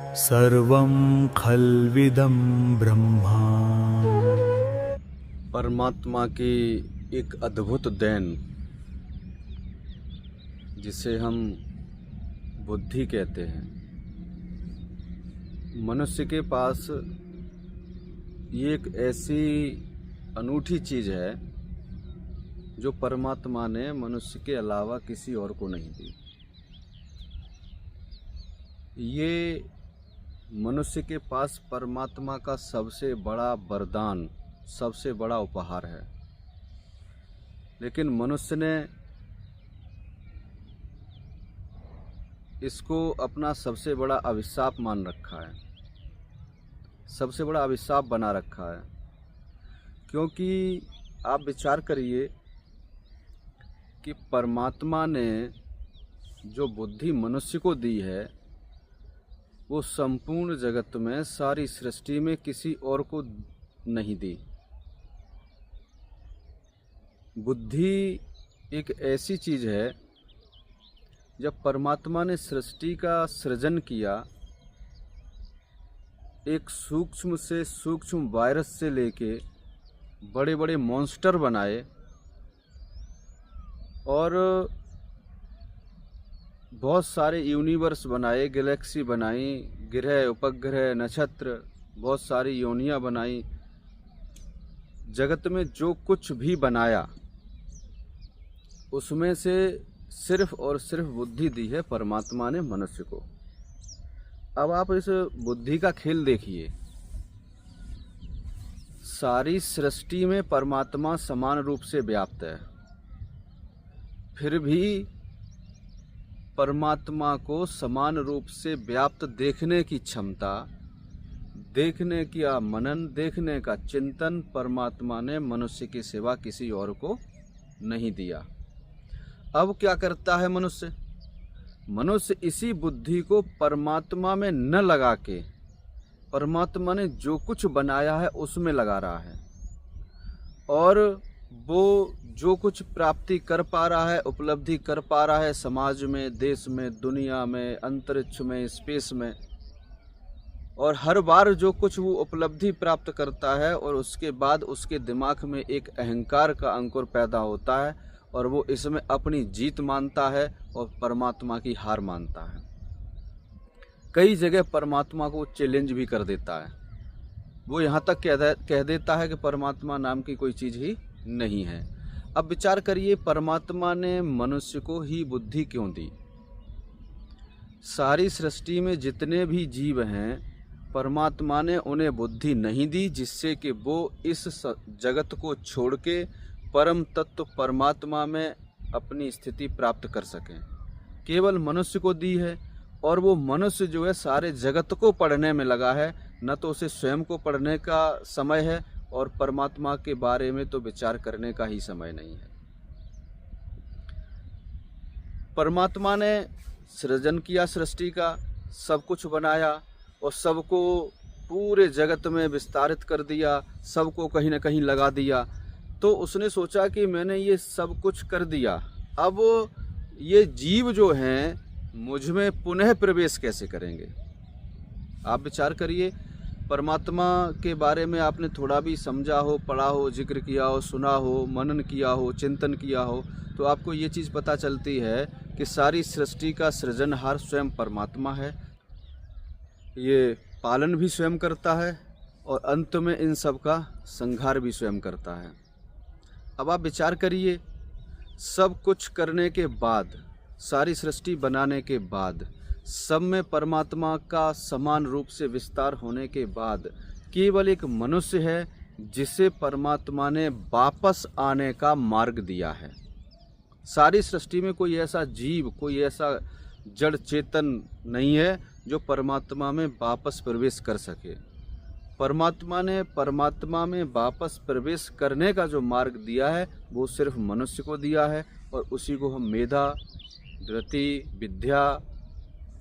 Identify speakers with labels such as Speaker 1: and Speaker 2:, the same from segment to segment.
Speaker 1: सर्वं खल्विदं ब्रह्मा।
Speaker 2: परमात्मा की एक अद्भुत देन जिसे हम बुद्धि कहते हैं, मनुष्य के पास ये एक ऐसी अनूठी चीज़ है जो परमात्मा ने मनुष्य के अलावा किसी और को नहीं दी। ये मनुष्य के पास परमात्मा का सबसे बड़ा वरदान, सबसे बड़ा उपहार है, लेकिन मनुष्य ने इसको अपना सबसे बड़ा अभिशाप मान रखा है, सबसे बड़ा अभिशाप बना रखा है। क्योंकि आप विचार करिए कि परमात्मा ने जो बुद्धि मनुष्य को दी है वो संपूर्ण जगत में, सारी सृष्टि में किसी और को नहीं दी। बुद्धि एक ऐसी चीज़ है, जब परमात्मा ने सृष्टि का सृजन किया, एक सूक्ष्म से सूक्ष्म वायरस से लेके बड़े बड़े मॉन्स्टर बनाए और बहुत सारे यूनिवर्स बनाए, गैलेक्सी बनाई, ग्रह, उपग्रह, नक्षत्र, बहुत सारी योनियां बनाई। जगत में जो कुछ भी बनाया उसमें से सिर्फ और सिर्फ बुद्धि दी है परमात्मा ने मनुष्य को। अब आप इस बुद्धि का खेल देखिए। सारी सृष्टि में परमात्मा समान रूप से व्याप्त है, फिर भी परमात्मा को समान रूप से व्याप्त देखने की क्षमता, देखने का मनन, देखने का चिंतन परमात्मा ने मनुष्य के सिवा किसी और को नहीं दिया। अब क्या करता है मनुष्य? मनुष्य इसी बुद्धि को परमात्मा में न लगा के परमात्मा ने जो कुछ बनाया है उसमें लगा रहा है, और वो जो कुछ प्राप्ति कर पा रहा है, उपलब्धि कर पा रहा है समाज में, देश में, दुनिया में, अंतरिक्ष में, स्पेस में, और हर बार जो कुछ वो उपलब्धि प्राप्त करता है और उसके बाद उसके दिमाग में एक अहंकार का अंकुर पैदा होता है और वो इसमें अपनी जीत मानता है और परमात्मा की हार मानता है। कई जगह परमात्मा को चैलेंज भी कर देता है। वो यहाँ तक कह देता है कि परमात्मा नाम की कोई चीज़ ही नहीं है। अब विचार करिए, परमात्मा ने मनुष्य को ही बुद्धि क्यों दी? सारी सृष्टि में जितने भी जीव हैं, परमात्मा ने उन्हें बुद्धि नहीं दी जिससे कि वो इस जगत को छोड़ के परम तत्व परमात्मा में अपनी स्थिति प्राप्त कर सकें। केवल मनुष्य को दी है, और वो मनुष्य जो है सारे जगत को पढ़ने में लगा है, न तो उसे स्वयं को पढ़ने का समय है और परमात्मा के बारे में तो विचार करने का ही समय नहीं है। परमात्मा ने सृजन किया सृष्टि का, सब कुछ बनाया और सबको पूरे जगत में विस्तारित कर दिया, सबको कहीं न कहीं लगा दिया। तो उसने सोचा कि मैंने ये सब कुछ कर दिया, अब ये जीव जो हैं मुझ में पुनः प्रवेश कैसे करेंगे? आप विचार करिए, परमात्मा के बारे में आपने थोड़ा भी समझा हो, पढ़ा हो, जिक्र किया हो, सुना हो, मनन किया हो, चिंतन किया हो, तो आपको ये चीज़ पता चलती है कि सारी सृष्टि का सृजनहार स्वयं परमात्मा है। ये पालन भी स्वयं करता है और अंत में इन सब का संहार भी स्वयं करता है। अब आप विचार करिए, सब कुछ करने के बाद, सारी सृष्टि बनाने के बाद, सब में परमात्मा का समान रूप से विस्तार होने के बाद, केवल एक मनुष्य है जिसे परमात्मा ने वापस आने का मार्ग दिया है। सारी सृष्टि में कोई ऐसा जीव, कोई ऐसा जड़ चेतन नहीं है जो परमात्मा में वापस प्रवेश कर सके। परमात्मा ने परमात्मा में वापस प्रवेश करने का जो मार्ग दिया है वो सिर्फ मनुष्य को दिया है, और उसी को हम मेधा, धृति, विद्या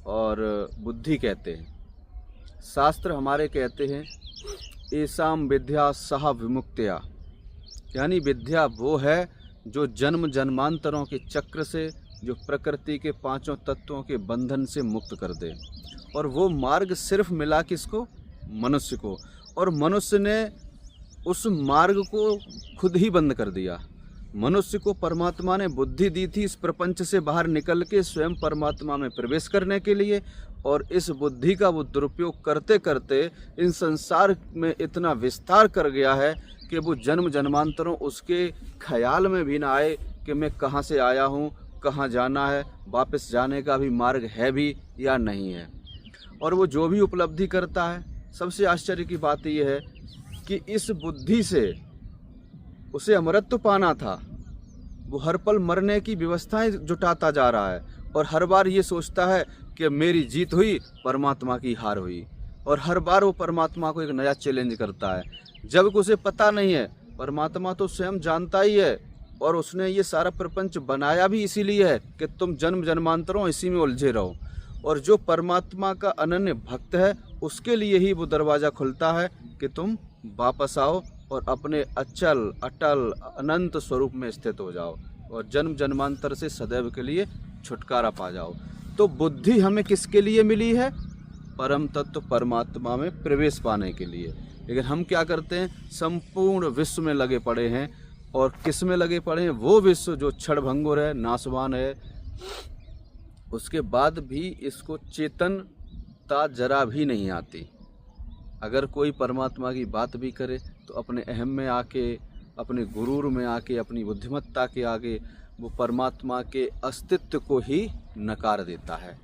Speaker 2: और बुद्धि कहते हैं। शास्त्र हमारे कहते हैं एसाम विद्या सह विमुक्त्या, यानी विद्या वो है जो जन्म जन्मांतरों के चक्र से जो प्रकृति के पांचों तत्वों के बंधन से मुक्त कर दे। और वो मार्ग सिर्फ मिला किसको? मनुष्य को। और मनुष्य ने उस मार्ग को खुद ही बंद कर दिया। मनुष्य को परमात्मा ने बुद्धि दी थी इस प्रपंच से बाहर निकल के स्वयं परमात्मा में प्रवेश करने के लिए, और इस बुद्धि का वो दुरुपयोग करते करते इन संसार में इतना विस्तार कर गया है कि वो जन्म जन्मांतरों उसके ख्याल में भी ना आए कि मैं कहाँ से आया हूँ, कहाँ जाना है, वापस जाने का भी मार्ग है भी या नहीं है। और वो जो भी उपलब्धि करता है, सबसे आश्चर्य की बात यह है कि इस बुद्धि से उसे अमरत्व पाना था, वो हर पल मरने की व्यवस्थाएं जुटाता जा रहा है, और हर बार ये सोचता है कि मेरी जीत हुई, परमात्मा की हार हुई। और हर बार वो परमात्मा को एक नया चैलेंज करता है, जबकि उसे पता नहीं है परमात्मा तो स्वयं जानता ही है, और उसने ये सारा प्रपंच बनाया भी इसीलिए है कि तुम जन्म जन्मांतरों इसी में उलझे रहो। और जो परमात्मा का अनन्य भक्त है उसके लिए ही वो दरवाज़ा खुलता है कि तुम वापस आओ और अपने अचल अटल अनंत स्वरूप में स्थित हो जाओ और जन्म जन्मांतर से सदैव के लिए छुटकारा पा जाओ। तो बुद्धि हमें किसके लिए मिली है? परम तत्व परमात्मा में प्रवेश पाने के लिए। लेकिन हम क्या करते हैं? संपूर्ण विश्व में लगे पड़े हैं। और किस में लगे पड़े हैं? वो विश्व जो क्षणभंगुर है, नाशवान है। उसके बाद भी इसको चेतनता जरा भी नहीं आती। अगर कोई परमात्मा की बात भी करे तो अपने अहम में आके, अपने गुरूर में आके, अपनी बुद्धिमत्ता के आगे वो परमात्मा के अस्तित्व को ही नकार देता है।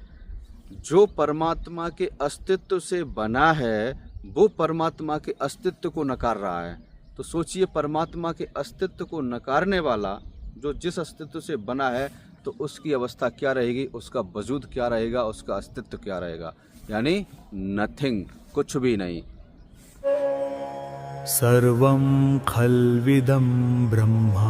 Speaker 2: जो परमात्मा के अस्तित्व से बना है वो परमात्मा के अस्तित्व को नकार रहा है। तो सोचिए, परमात्मा के अस्तित्व को नकारने वाला जो जिस अस्तित्व से बना है तो उसकी अवस्था क्या रहेगी, उसका वजूद क्या रहेगा, उसका अस्तित्व क्या रहेगा? यानी नथिंग, कुछ भी नहीं।
Speaker 1: सर्वं खल्विदं ब्रह्मा